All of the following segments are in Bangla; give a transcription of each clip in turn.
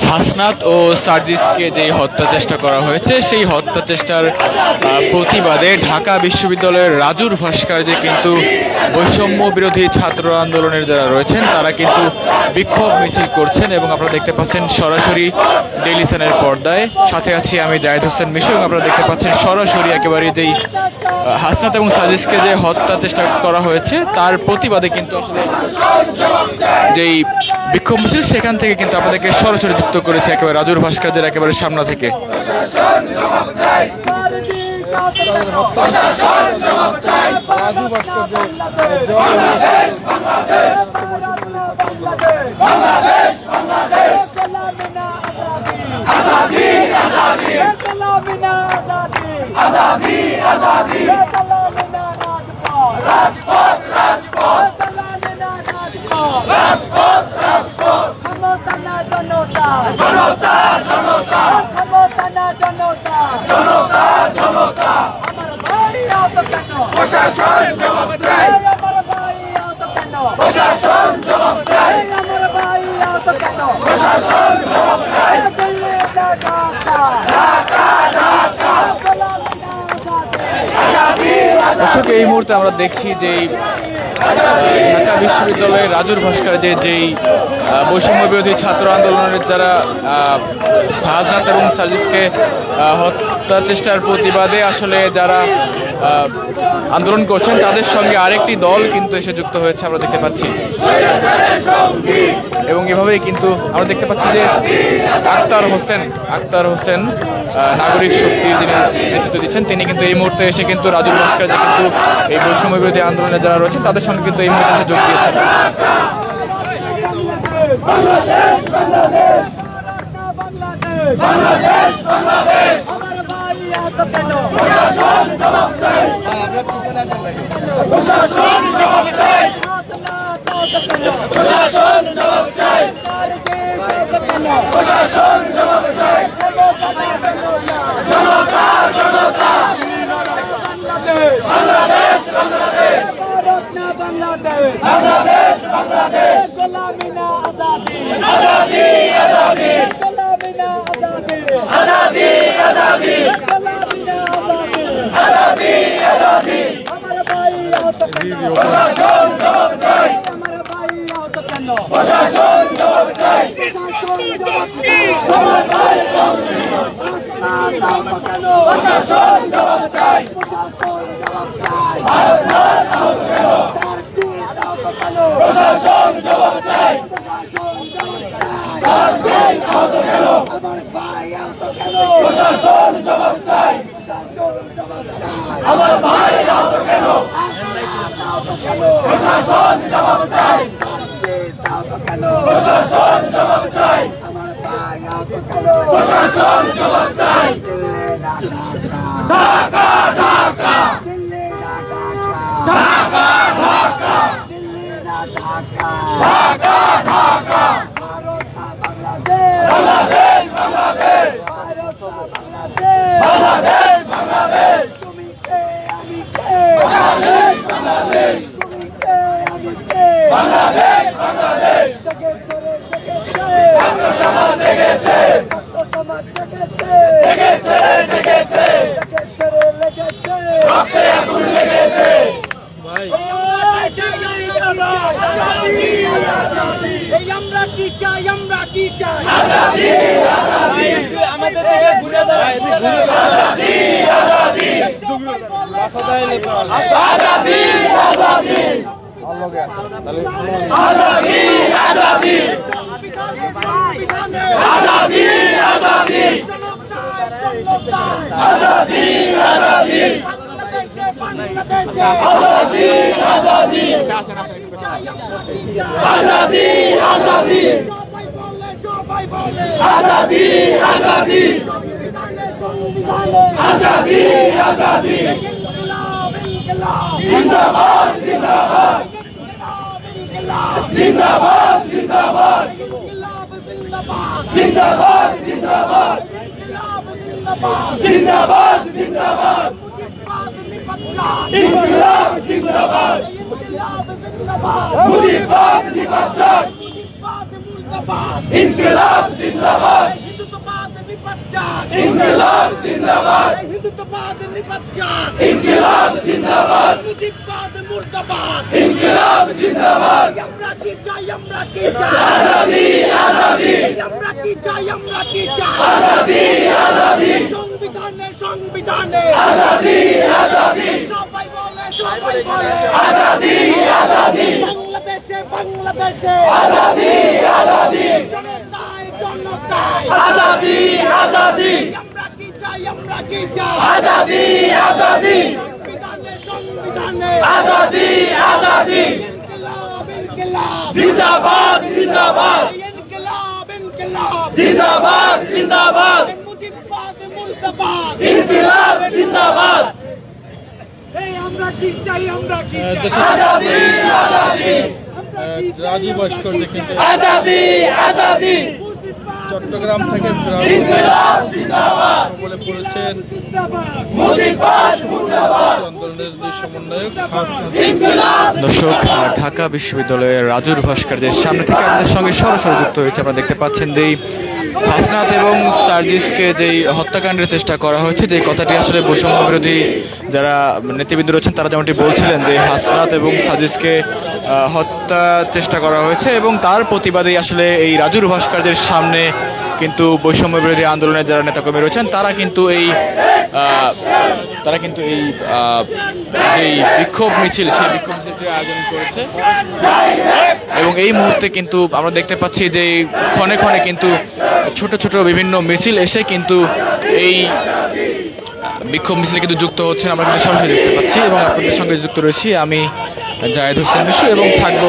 হাসনাত ও সার্জিসকে যে হত্যা চেষ্টা করা হয়েছে সেই হত্যা চেষ্টার প্রতিবাদে ঢাকা বিশ্ববিদ্যালয়ের রাজুর ভাস্কর্যে কিন্তু বৈষম্য বিরোধী ছাত্র আন্দোলনের যারা রয়েছেন তারা কিন্তু বিক্ষোভ মিছিল করছেন এবং আপনারা দেখতে পাচ্ছেন সরাসরি ডেইলি সানের পর্দায়। সাথে আছি আমি জায়েদ হোসেন মিশু এবং আপনারা দেখতে পাচ্ছেন সরাসরি একেবারে যেই হাসনাত এবং সার্জিসকে যে হত্যা চেষ্টা করা হয়েছে তার প্রতিবাদে কিন্তু আসলে যেই বিক্ষোভ মিছিল সেখান থেকে কিন্তু আপনাদেরকে সরাসরি যুক্ত করেছে একেবারে রাজুর ভাস্কর্যের একেবারে সামনে থেকে। দর্শক এই মুহূর্তে আমরা দেখছি যে ঢাকা বিশ্ববিদ্যালয়ের রাজুর ভাস্কর্যে যেই বৈষম্য বিরোধী ছাত্র আন্দোলনের যারা হাসনাত এবং সার্জিসকে হত্যা চেষ্টার প্রতিবাদে আসলে যারা আন্দোলন করছেন তাদের সঙ্গে আরেকটি দল কিন্তু এসে যুক্ত হয়েছে আমরা দেখতে পাচ্ছি এবং এভাবেই কিন্তু আমরা দেখতে পাচ্ছি যে আক্তার হোসেন নাগরিক শক্তির যিনি নেতৃত্ব দিচ্ছেন তিনি কিন্তু এই মুহূর্তে এসে কিন্তু রাজুর ভাস্কর্যে কিন্তু এই বৈষম্য বিরোধী আন্দোলনে যারা রয়েছে তাদের সঙ্গে কিন্তু এই মুহূর্তে এসে যোগ দিয়েছেন। आजादी আজাদি আজাদি বাংলাদেশে আজাদি আজাদি আজাদি আজাদি সবাই বলে আজাদি আজাদি আজাদি আজাদি জিন্দাবাদ জিন্দাবাদ জিন্দাবাদ জিন্দাবাদ জিন্দাবাদ জিন্দাবাদ জিন্দাবাদ জিন্দাবাদ ইনকিলাব জিন্দাবাদ মুজিবাদ নিপাত ইনকিলাব জিন্দাবাদ ইনকিলাব জিন্দাবাদ হিন্দুত্ববাদ নিপাত ইনকিলাব জিন্দাবাদ মুজিবাদ মুর্দাবাদ ইনকিলাব জিন্দাবাদ আমরা কি চাই আজাদি আজাদি আমরা কি চাই আজাদি আজাদি সংবিধানে আজাদি আজাদি সবাই বলে আজাদি আজাদি বাংলাদেশে আজাদি আজাদি জনতায় আজাদি আজাদি আমরা কি চাই আজাদি আজাদি সংবিধানে আজাদি আজাদি ইনকিলাব জিন্দাবাদ জিন্দাবাদ ইনকিলাব জিন্দাবাদ জিন্দাবাদ মুজিবাদ মুর্দাবাদ ইনকিলাব জিন্দাবাদ এই আমরা কি চাই আজাদি আজাদি রাজু ভাস্কর্য কিন্তু আজাদি আজাদি চট্টগ্রাম থেকে বলে পড়েছেন আন্দোলনের দুই সমন্বয়ক। দর্শক, ঢাকা বিশ্ববিদ্যালয়ের রাজুর ভাস্কর্যের সামনে থেকে আমাদের সঙ্গে সরাসরি যুক্ত হয়েছে। আপনারা দেখতে পাচ্ছেন যে হাসনাত এবং সার্জিসকে যেই হত্যাকাণ্ডের চেষ্টা করা হয়েছে, যে কথাটি আসলে বৈষম্য বিরোধী যারা নেতৃবৃন্দ রয়েছেন তারা যেমনটি বলছিলেন যে হাসনাত এবং সার্জিসকে হত্যা চেষ্টা করা হয়েছে এবং তার প্রতিবাদেই আসলে এই রাজুর ভাস্কর্যের সামনে কিন্তু বৈষম্য বিরোধী আন্দোলনের যারা নেতাকর্মী রয়েছেন তারা কিন্তু এই যেই বিক্ষোভ মিছিল সেই বিক্ষোভ মিছিলটির আয়োজন করেছে এবং এই মুহূর্তে কিন্তু আমরা দেখতে পাচ্ছি যে ক্ষণে ক্ষণে কিন্তু ছোট ছোট বিভিন্ন মিছিল এসে কিন্তু এই বিক্ষোভ মিছিলে কিন্তু যুক্ত হচ্ছেন, আমরা কিন্তু সরাসরি দেখতে পাচ্ছি এবং আপনাদের সঙ্গে যুক্ত রয়েছি আমি জায়েদ হোসেন মিশু এবং থাকবো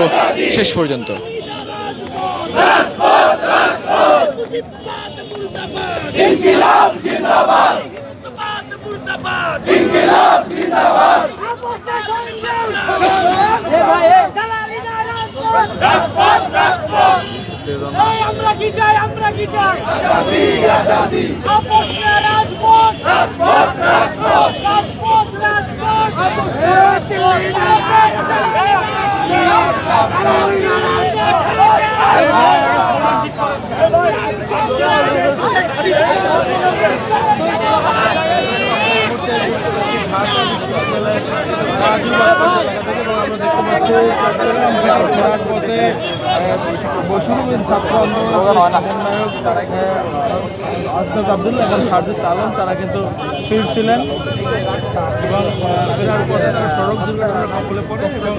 শেষ পর্যন্ত। ইনকিলাব জিন্দাবাদ ইনকিলাব জিন্দাবাদ আমরা কি চাই আজাদি আজাদি আপোষ না রাজপথ রাজপথ রাজপথ রাজপথ আস্তাদ আব্দুল্লাহ এবং সার্জিস আলম তারা কিন্তু ফিরছিলেন এবং ফেরার পথে তারা সড়ক দুর্ঘটনার কবলে পড়ে এবং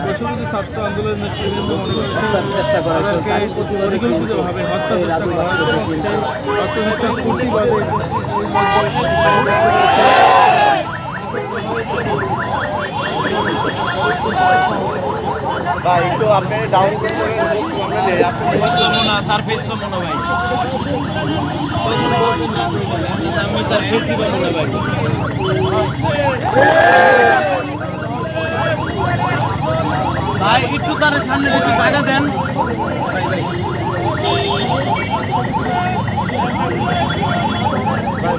বৈষম্য ছাত্র আন্দোলনের নেতৃবৃন্দ মনে করেছেন তাদেরকে পরিকল্পিতভাবে হত্যা চেষ্টা করা হয় এবং সেই হত্যা চেষ্টার প্রতিবাদে ভাই একটু আপনি ডাউন করে না তার ফেস মনে ভাই আমি তার ফেসই মনে ভাই ভাই একটু তার সামনে একটু জায়গা দেন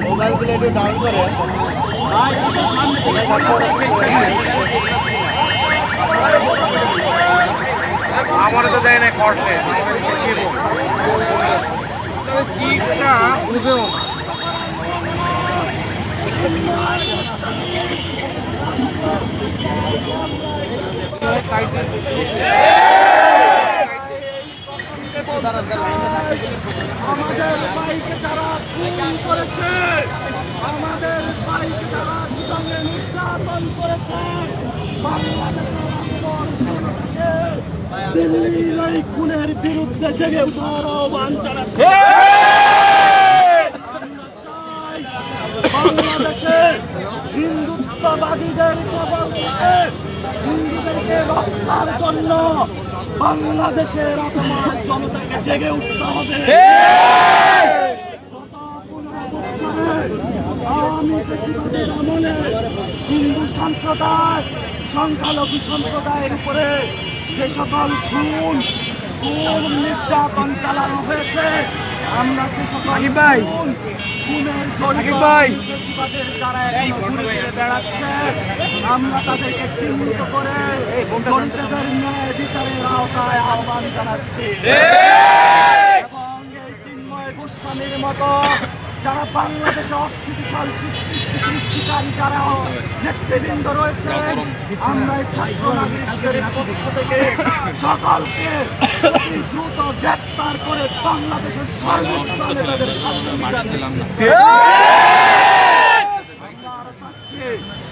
মোবাইলগুলো একটু ডাউন করে ভাই একটু সামনে আমার তো দেয় না করলে আমাদের ভাইকে যারা খুন করেছে, আমাদের ভাইকে যারা জীবনে নির্যাতন করেছে, দিল্লির এই খুনের বিরুদ্ধে জেগে ওঠার আহ্বান জানাচ্ছি। বাংলাদেশের অপমান জনতাকে জেগে উঠতে হবে। হিন্দু সম্প্রদায় সংখ্যালঘু সম্প্রদায়ের উপরে যে সকল খুন নির্যাতন চালানো হয়েছে, আমরা সে সকল যারা বেড়াচ্ছে আমরা তাদেরকে চিহ্নিত করে দলিতদের ন্যায় বিচারের আওতায় আহ্বান জানাচ্ছি। এবং এই চিন্ময় গোস্বামীর মতো যারা বাংলাদেশে অস্থিতিশাল সৃষ্টিকারী যারা নেতৃবৃন্দ রয়েছে, আমরা এই ছাত্র নাগরিকদের পক্ষ থেকে সকলকে দ্রুত গ্রেপ্তার করে বাংলাদেশের সর্বোচ্চ নেতাদের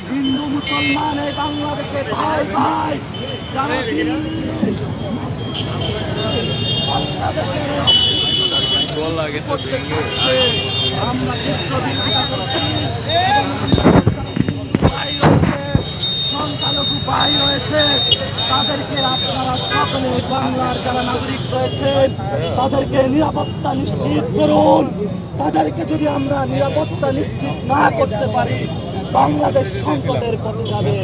হিন্দু মুসলমান এই বাংলাদেশে ভাই ভাই যারা আমরা সংখ্যালঘু ভাই রয়েছে, তাদেরকে আপনারা সকলে বাংলার যারা নাগরিক রয়েছেন তাদেরকে নিরাপত্তা নিশ্চিত করুন। তাদেরকে যদি আমরা নিরাপত্তা নিশ্চিত না করতে পারি, বাংলাদেশ সংকটের পথে যাবে।